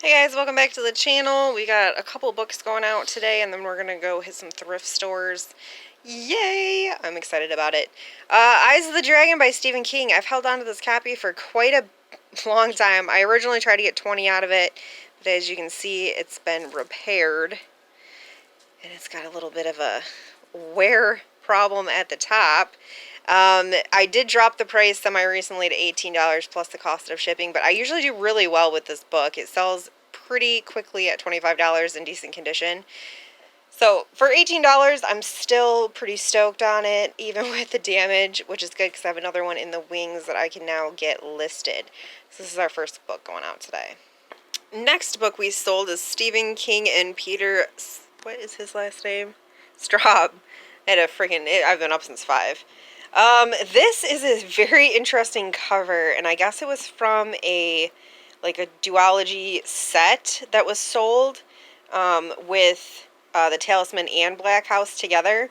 Hey guys, welcome back to the channel. We got a couple books going out today and then we're gonna go hit some thrift stores. Yay! I'm excited about it. Eyes of the Dragon by Stephen King. I've held on to this copy for quite a long time. I originally tried to get 20 out of it, but as you can see, it's been repaired. And it's got a little bit of a wear problem at the top. I did drop the price semi-recently to $18 plus the cost of shipping, but I usually do really well with this book. It sells pretty quickly at $25 in decent condition. So for $18, I'm still pretty stoked on it, even with the damage, which is good because I have another one in the wings that I can now get listed. So this is our first book going out today. Next book we sold is Stephen King and Peter, what is his last name? Straub. I've been up since 5. This is a very interesting cover, and I guess it was from a duology set that was sold with the Talisman and Black House together.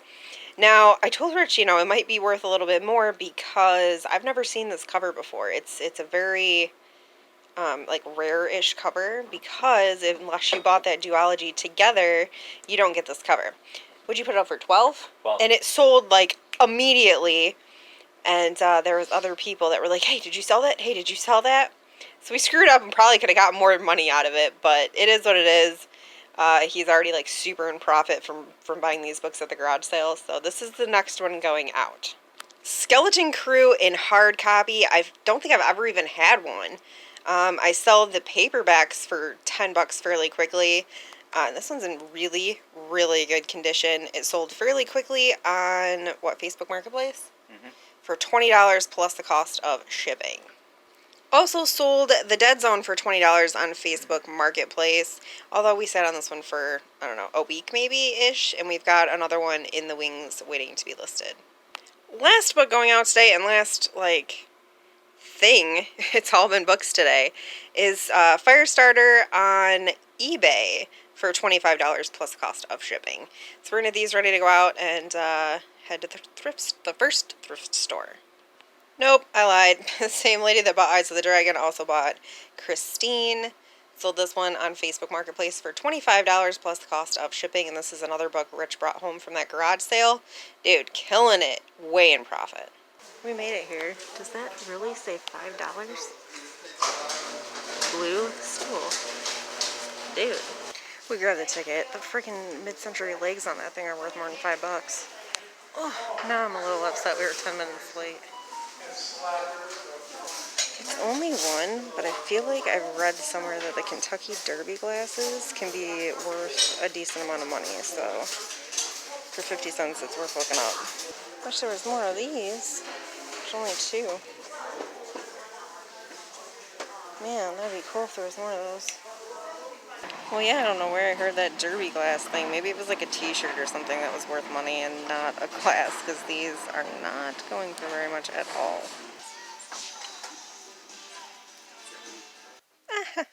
Now, I told Rich, it might be worth a little bit more because I've never seen this cover before. It's a very rare-ish cover because unless you bought that duology together, you don't get this cover. Would you put it up for 12? And it sold immediately. And there was other people that were like, hey, did you sell that? Hey, did you sell that? So we screwed up and probably could have gotten more money out of it, but it is what it is. He's already super in profit from buying these books at the garage sale. So this is the next one going out. Skeleton Crew in hard copy. I don't think I've ever even had one. I sell the paperbacks for 10 bucks fairly quickly. This one's in really, really good condition. It sold fairly quickly on, Facebook Marketplace? Mm-hmm. For $20 plus the cost of shipping. Also sold The Dead Zone for $20 on Facebook Marketplace. Although we sat on this one for, I don't know, a week maybe-ish. And we've got another one in the wings waiting to be listed. Last book going out today, and last, thing, it's all been books today, is Firestarter on eBay for $25 plus the cost of shipping. So we're going to have these ready to go out and head to the first thrift store. Nope, I lied. The same lady that bought Eyes of the Dragon also bought Christine. Sold this one on Facebook Marketplace for $25 plus the cost of shipping, and this is another book Rich brought home from that garage sale. Dude, killing it. Way in profit. We made it here. Does that really say $5? Blue stool. Dude. We grabbed the ticket. The freaking mid-century legs on that thing are worth more than $5. Oh, now I'm a little upset we were 10 minutes late. It's only one, but I feel like I've read somewhere that the Kentucky Derby glasses can be worth a decent amount of money, so for 50 cents it's worth looking up. Wish there was more of these. There's only 2. Man, that'd be cool if there was more of those. Well, yeah, I don't know where I heard that derby glass thing. Maybe it was like a t-shirt or something that was worth money and not a glass, because these are not going for very much at all.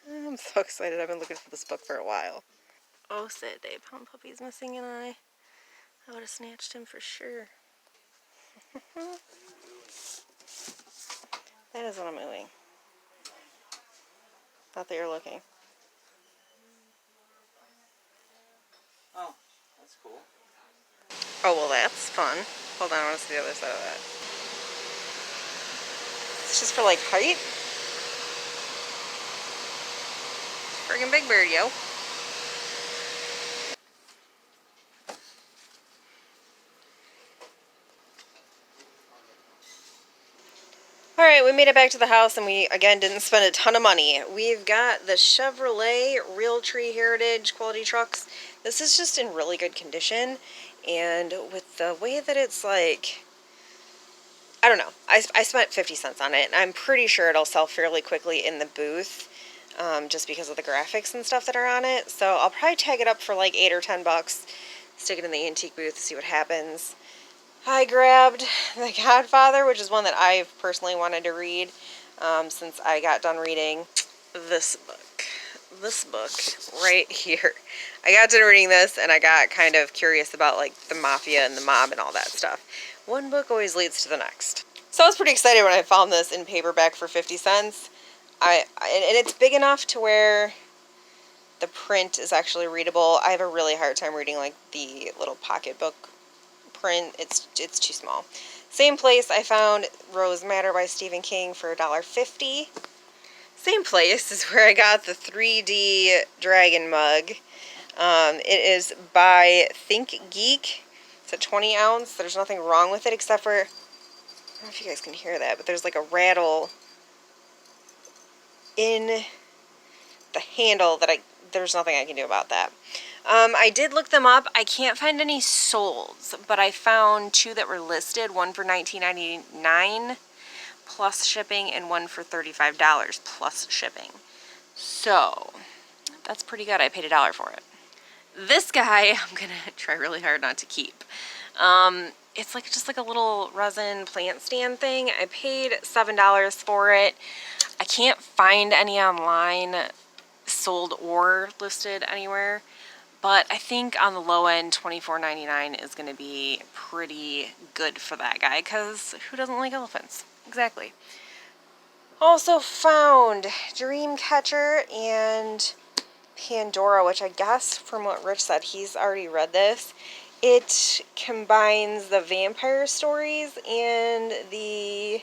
I'm so excited. I've been looking for this book for a while. Oh, sad day. Pound Puppy's missing an eye. I would have snatched him for sure. That is what I'm doing. Not that you're looking. Oh, that's cool. Oh, well, that's fun. Hold on, I want to see the other side of that. It's just for, height? Friggin' Big Bird, yo. Alright, we made it back to the house and we, again, didn't spend a ton of money. We've got the Chevrolet Realtree Heritage quality trucks. This is just in really good condition, and with the way that it's I don't know, I spent 50 cents on it, and I'm pretty sure it'll sell fairly quickly in the booth, just because of the graphics and stuff that are on it. So I'll probably tag it up for 8 or 10 bucks, stick it in the antique booth, see what happens. I grabbed The Godfather, which is one that I've personally wanted to read since I got done reading this book. This book right here. I got done reading this and I got kind of curious about the mafia and the mob and all that stuff. One book always leads to the next. So I was pretty excited when I found this in paperback for 50 cents. And it's big enough to where the print is actually readable. I have a really hard time reading like the little pocketbook print. It's too small. Same place I found Rose Matter by Stephen King for $1.50. Same place is where I got the 3D dragon mug. It is by Think Geek. It's a 20 ounce. There's nothing wrong with it except for, I don't know if you guys can hear that, but there's like a rattle in the handle that there's nothing I can do about that. I did look them up. I can't find any SOLDS, but I found two that were listed, one for $19.99 plus shipping and one for $35 plus shipping. So that's pretty good. I paid $1 for it. This guy, I'm gonna try really hard not to keep. It's like just like a little resin plant stand thing. I paid $7 for it. I can't find any online sold or listed anywhere, but I think on the low end $24.99 is going to be pretty good for that guy, because who doesn't like elephants? Exactly. Also found Dreamcatcher and Pandora, which I guess from what Rich said, he's already read this. It combines the vampire stories and the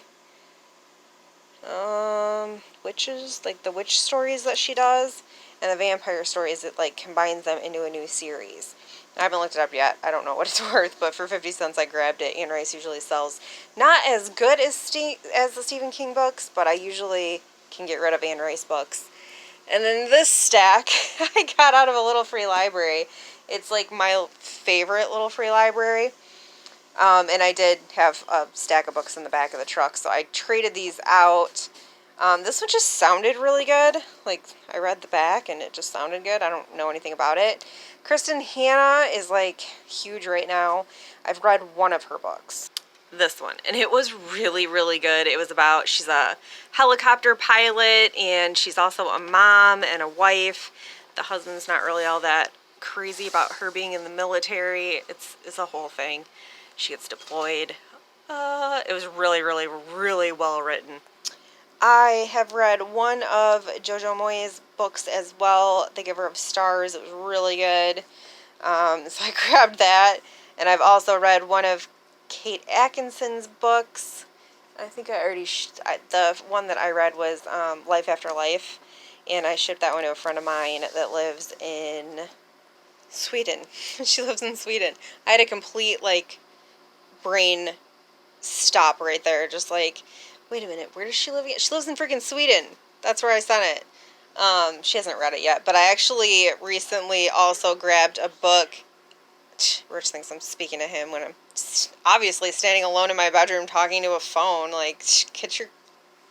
witches, like the witch stories that she does, and the vampire stories. It like combines them into a new series. I haven't looked it up yet. I don't know what it's worth, but for 50 cents I grabbed it. Anne Rice usually sells not as good as the Stephen King books, but I usually can get rid of Anne Rice books. And then this stack I got out of a little free library. It's like my favorite little free library. And I did have a stack of books in the back of the truck, so I traded these out. This one just sounded really good. Like, I read the back and it just sounded good. I don't know anything about it. Kristen Hanna is like huge right now. I've read one of her books. This one, and it was really, really good. It was about, she's a helicopter pilot, and she's also a mom and a wife. The husband's not really all that crazy about her being in the military. It's a whole thing. She gets deployed. It was really, really, really well written. I have read one of Jojo Moyes' books as well, The Giver of Stars. It was really good. So I grabbed that. And I've also read one of Kate Atkinson's books. I think I already, the one that I read was Life After Life. And I shipped that one to a friend of mine that lives in Sweden. She lives in Sweden. I had a complete, like, brain stop right there. Just like, wait a minute, where does she live again? She lives in freaking Sweden. That's where I sent it. She hasn't read it yet, but I actually recently also grabbed a book. Rich thinks I'm speaking to him when I'm obviously standing alone in my bedroom talking to a phone. Like, get your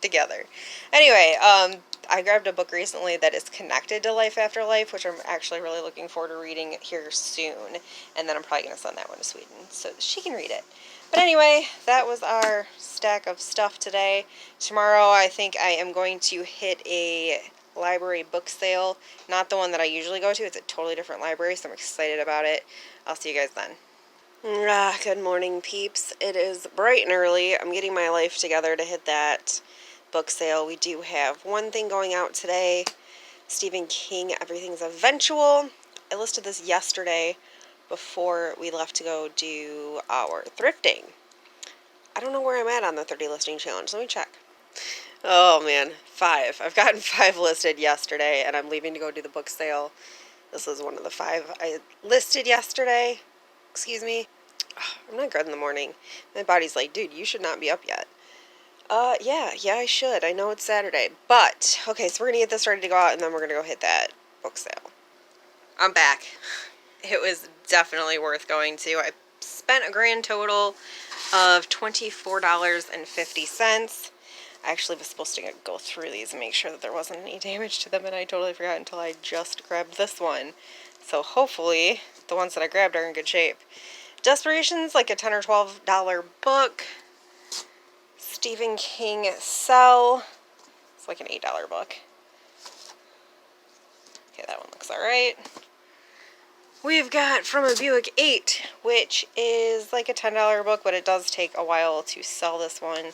together. Anyway, I grabbed a book recently that is connected to Life After Life, which I'm actually really looking forward to reading here soon. And then I'm probably going to send that one to Sweden so that she can read it. But anyway, that was our stack of stuff today. Tomorrow I think I am going to hit a library book sale. Not the one that I usually go to. It's a totally different library, so I'm excited about it. I'll see you guys then. Good morning, peeps. It is bright and early. I'm getting my life together to hit that book sale. We do have one thing going out today. Stephen King, Everything's Eventual. I listed this yesterday before we left to go do our thrifting. I don't know where I'm at on the 30 listing challenge. Let me check. Oh man, 5. I've gotten 5 listed yesterday, and I'm leaving to go do the book sale. This is one of the 5 I listed yesterday. Excuse me. I'm not good in the morning. My body's like, dude, you should not be up yet. Yeah, I should. I know it's Saturday. But, okay, so we're going to get this ready to go out, and then we're going to go hit that book sale. I'm back. It was definitely worth going to. I spent a grand total of $24.50. I actually was supposed to go through these and make sure that there wasn't any damage to them, and I totally forgot until I just grabbed this one. So hopefully the ones that I grabbed are in good shape. Desperation's like a $10 or $12 book. Stephen King Cell. It's like an $8 book. Okay, that one looks alright. We've got From a Buick 8, which is like a $10 book, but it does take a while to sell this one.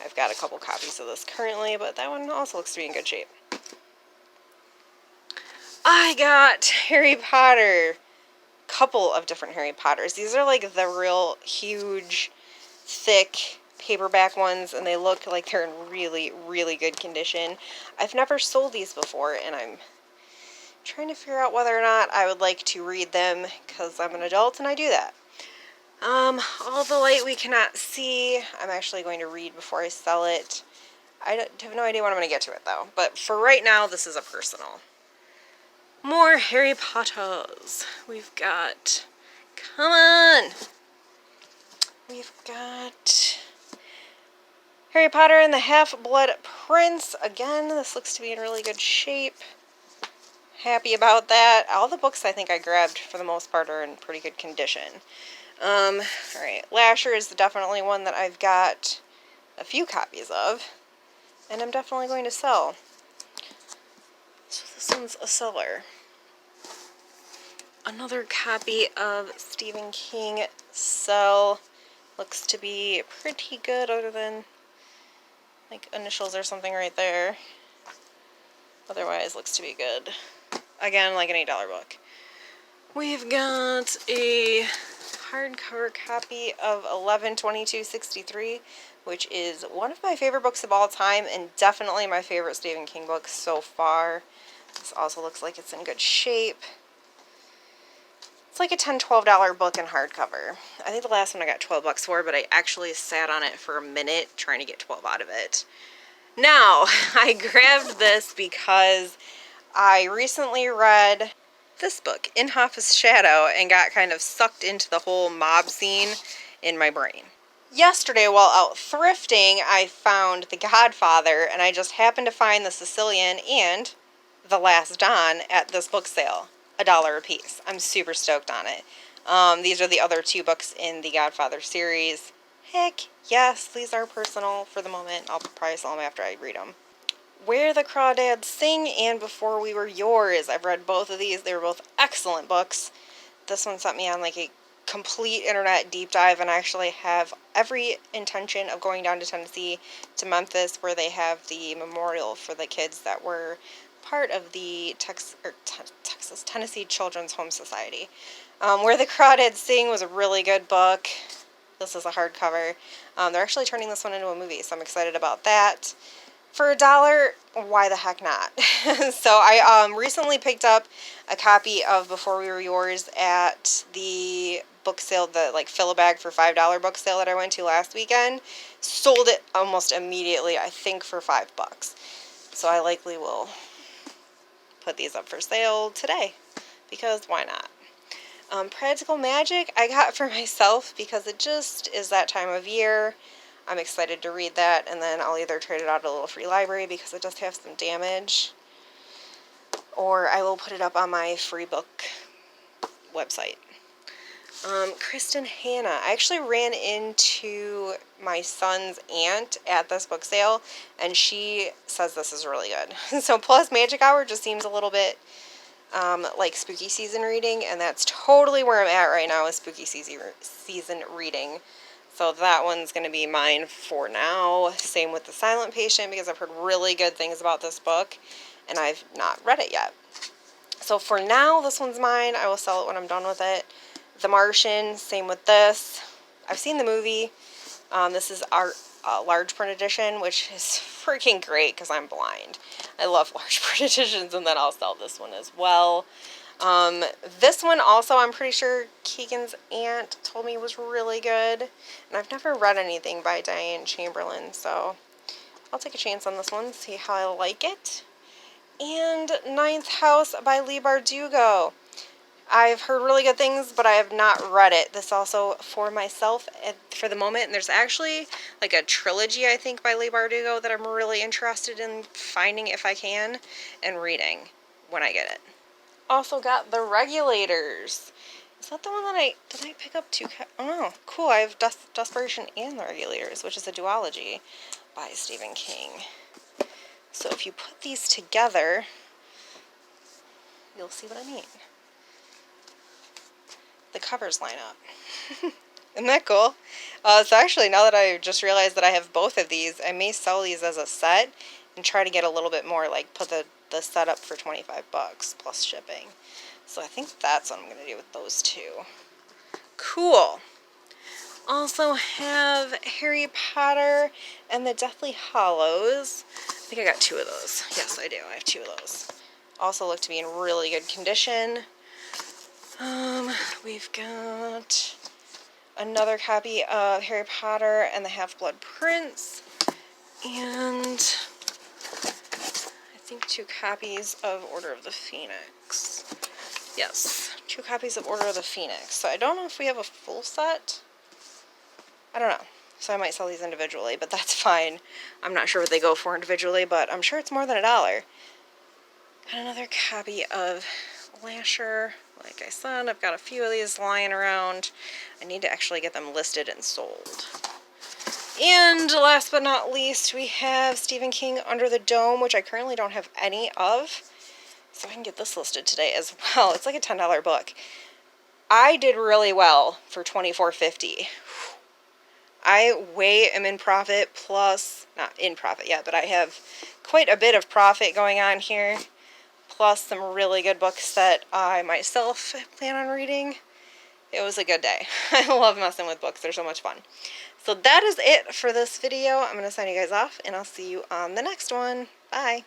I've got a couple copies of this currently, but that one also looks to be in good shape. I got Harry Potter. Couple of different Harry Potters. These are like the real huge, thick paperback ones, and they look like they're in really, really good condition. I've never sold these before, and I'm trying to figure out whether or not I would like to read them, because I'm an adult and I do that. All the Light We Cannot See, I'm actually going to read before I sell it. I have no idea when I'm going to get to it, though. But for right now, this is a personal. More Harry Potters. We've got... Come on! We've got... Harry Potter and the Half-Blood Prince. Again, this looks to be in really good shape. Happy about that. All the books I think I grabbed, for the most part, are in pretty good condition. Alright. Lasher is definitely one that I've got a few copies of, and I'm definitely going to sell. So this one's a seller. Another copy of Stephen King, Sell. Looks to be pretty good, other than like initials or something right there. Otherwise, looks to be good. Again, like an $8 book. We've got a hardcover copy of 11/22/63, which is one of my favorite books of all time, and definitely my favorite Stephen King book so far. This also looks like it's in good shape. It's like a $10, $12 book in hardcover. I think the last one I got 12 bucks for, but I actually sat on it for a minute trying to get 12 out of it. Now, I grabbed this because I recently read this book, In Hoff's Shadow, and got kind of sucked into the whole mob scene in my brain. Yesterday, while out thrifting, I found The Godfather, and I just happened to find The Sicilian and The Last Don at this book sale. $1 a piece. I'm super stoked on it. These are the other two books in the Godfather series. Heck yes, these are personal for the moment. I'll probably sell them after I read them. Where the Crawdads Sing and Before We Were Yours. I've read both of these. They were both excellent books. This one sent me on like a complete internet deep dive, and I actually have every intention of going down to Tennessee, to Memphis, where they have the memorial for the kids that were part of the Tennessee Children's Home Society. Where the Crawdads Sing was a really good book. This is a hardcover. They're actually turning this one into a movie, so I'm excited about that. For $1, why the heck not? So I recently picked up a copy of Before We Were Yours at the book sale, the like fill-a-bag for $5 book sale that I went to last weekend. Sold it almost immediately, I think for $5. So I likely will put these up for sale today, because why not? Practical Magic I got for myself because it just is that time of year. I'm excited to read that, and then I'll either trade it out at a little free library because it does have some damage, or I will put it up on my free book website. Kristen Hanna. I actually ran into my son's aunt at this book sale, and she says this is really good. So plus Magic Hour just seems a little bit like spooky season reading, and that's totally where I'm at right now, is spooky season reading. So that one's going to be mine for now. Same with The Silent Patient, because I've heard really good things about this book, and I've not read it yet. So for now, this one's mine. I will sell it when I'm done with it. The Martian, same with this. I've seen the movie. This is our large print edition, which is freaking great because I'm blind. I love large print editions, and then I'll sell this one as well. This one also, I'm pretty sure Keegan's aunt told me was really good, and I've never read anything by Diane Chamberlain, so I'll take a chance on this one, see how I like it. And Ninth House by Leigh Bardugo. I've heard really good things, but I have not read it. This also for myself for the moment, and there's actually like a trilogy, I think, by Leigh Bardugo that I'm really interested in finding if I can, and reading when I get it. Also got The Regulators. Is that the one that did I pick up two? Oh, cool. I have Desperation and The Regulators, which is a duology by Stephen King. So if you put these together, you'll see what I mean. The covers line up. Isn't that cool? So actually, now that I just realized that I have both of these, I may sell these as a set and try to get a little bit more, like put the the setup for 25 bucks plus shipping. So I think that's what I'm going to do with those two. Cool. Also have Harry Potter and the Deathly Hallows. I think I got 2 of those. Yes, I do. I have 2 of those. Also look to be in really good condition. We've got another copy of Harry Potter and the Half-Blood Prince. And I think 2 copies of Order of the Phoenix. Yes, 2 copies of Order of the Phoenix. So I don't know if we have a full set. I don't know. So I might sell these individually, but that's fine. I'm not sure what they go for individually, but I'm sure it's more than $1. Got another copy of Lasher. Like I said, I've got a few of these lying around. I need to actually get them listed and sold. And last but not least, we have Stephen King Under the Dome, which I currently don't have any of. So I can get this listed today as well. It's like a $10 book. I did really well for $24.50. I am in profit plus, not in profit yet, but I have quite a bit of profit going on here. Plus some really good books that I myself plan on reading. It was a good day. I love messing with books. They're so much fun. So that is it for this video. I'm going to sign you guys off, and I'll see you on the next one. Bye.